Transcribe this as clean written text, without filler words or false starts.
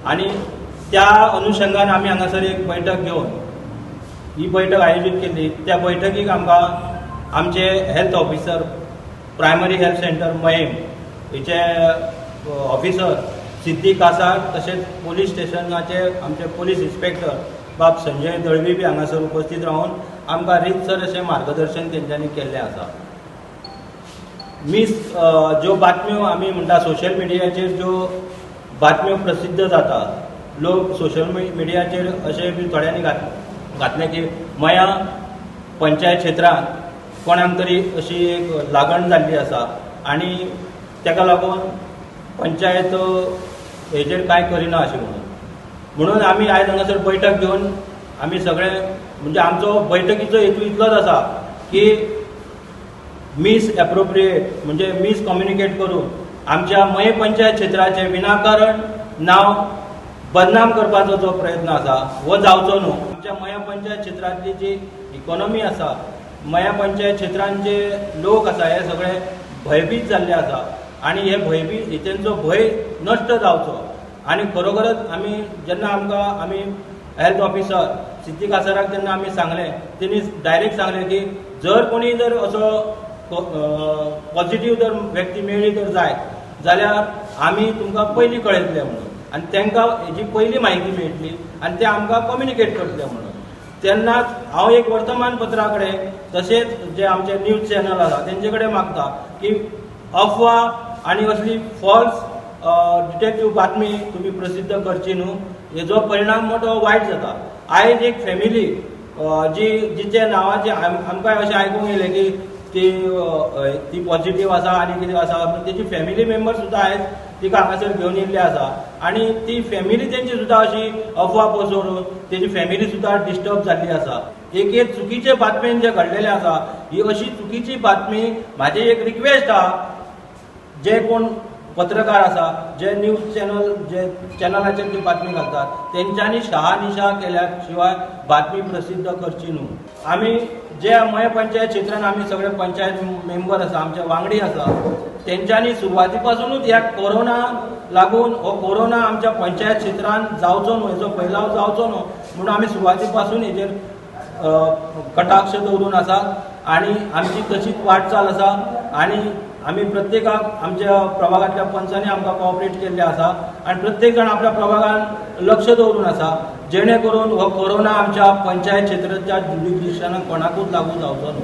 आणि त्या अनुषंगान आम्ही हांगासर एक बैठक घेवन ही बैठक आयोजित केली। त्या बैठकीक आमकां आमचे health officer primary health centre मयेम हेचे ऑफिसर सिद्धी कासार तशेंच पोलीस स्टेशनाचे आमचे पोलीस इन्स्पेक्टर बाब संजय दळवी बी हांगासर उपस्थित रावन आमकां रितसर अशें मार्गदर्शन तेंच्यांनी केल्लें आसा। ज्यो बातम्यो आमी म्हणटा सोशल मिडियाचेर ज्यो बातम्यो प्रसिद्ध जाता, लोक सोशल मिडियाचेर अशें बी थोड्यांनी घातलें की मया पंचायत क्षेत्रांत कोणाक तरी अशी एक लागण जाल्ली आसा आनी तेका लागून पंचायत हेजेर कांय करिना अशें म्हणून आमी आयज हांगासर बैठक घेवन आमी सगळे म्हणजे आमचो बैठकीचो हेतू इतलोच आसा की मिस एप्रोप्रिएट म्हणजे मिस कम्युनिकेट करून आमच्या मये पंचायत क्षेत्राचे विनाकारण नांव बदनाम करपाचो जो प्रयत्न आसा हो जावचो न्हू। आमच्या मया पंचायत क्षेत्रांतली जी इकॉनॉमी आसा, मया पंचायत क्षेत्रांत जे लोक आसा हे सगळे भयभीत जाल्ले आसा आनी हे तेंचो भंय नश्ट जावचो। आनी खरोखरच जेन्ना आमी हेल्थ ऑफिसर सिद्धी कासाराक जेन्ना आमी सांगलें, तेणी डायरेक्ट सांगलें की जर कोणी जर असो पॉझिटिव्ह जर व्यक्ती मेळ्ळी तर जायत जाल्यार आमी तुमकां पयलीं कळयतले म्हणून आनी तांकां हेजी पयली म्हायती मेळटली आनी ते आमकां कम्युनिकेट करतले म्हणून। तेन्नाच हांव एक वर्तमानपत्रा कडेन तशेंच जे आमचे न्यूज चॅनल आसा तेंचे कडेन मागता की अफवा आनी असली फॉल्स डिटेक्टीव बातमी तुमी प्रसिद्ध करची न्हू, हेजो परिणाम मोठो वायट जाता। आयज एक फॅमिली जिचे नांवाचे आमकां अशें आयकूंक येयलें की ती पॉझिटिव्ह आसा आनी कितें आसा, तेजी फॅमिली मेंबर सुद्दां आयज तिका हांगासर घेवन येयल्ले आसा आनी ती फॅमिली तेंची सुद्दां अशी अफवा पसरून तेजी फॅमिली सुद्दां डिस्टर्ब जाल्ली आसा। एक चुकीचे बातमेन जे घडलेले आसा, ही अशी चुकीची बातमी म्हाजी एक रिक्वेस्ट आहा जे कोण पत्रकार आसा, जे न्यूज चॅनल जे चॅनलाचेर जी बातमी घालतात तेंच्यांनी शहानिशा केल्या शिवाय बातमी प्रसिद्ध करची न्हू। आमी जे मय पंचायत क्षेत्रांत आमी सगळे पंचायत मेंबर आसा, आमचे वांगडी आसा, तेंच्यांनी सुरवाती पासूनच ह्या कोरोना लागून हो कोरोना आमच्या पंचायत क्षेत्रांत जावचो न्हू, हेजो फैलाव जावचो न्हू म्हणून आमी सुरवाती पासून हेजेर कटाक्ष दवरून आसात आनी आमची तशीच वाटचाल आसा आनी आमी प्रत्येकाक आमच्या प्रभागांतल्या पंचांनी आमकां कॉपरेट केल्ले आसा आनी प्रत्येक जाण आपल्या प्रभागान लक्ष दवरून आसा जेणे करून हो कोरोना आमच्या पंचायत क्षेत्राच्या जुडिशियनाक कोणाकूच लागू जावचो न्हू।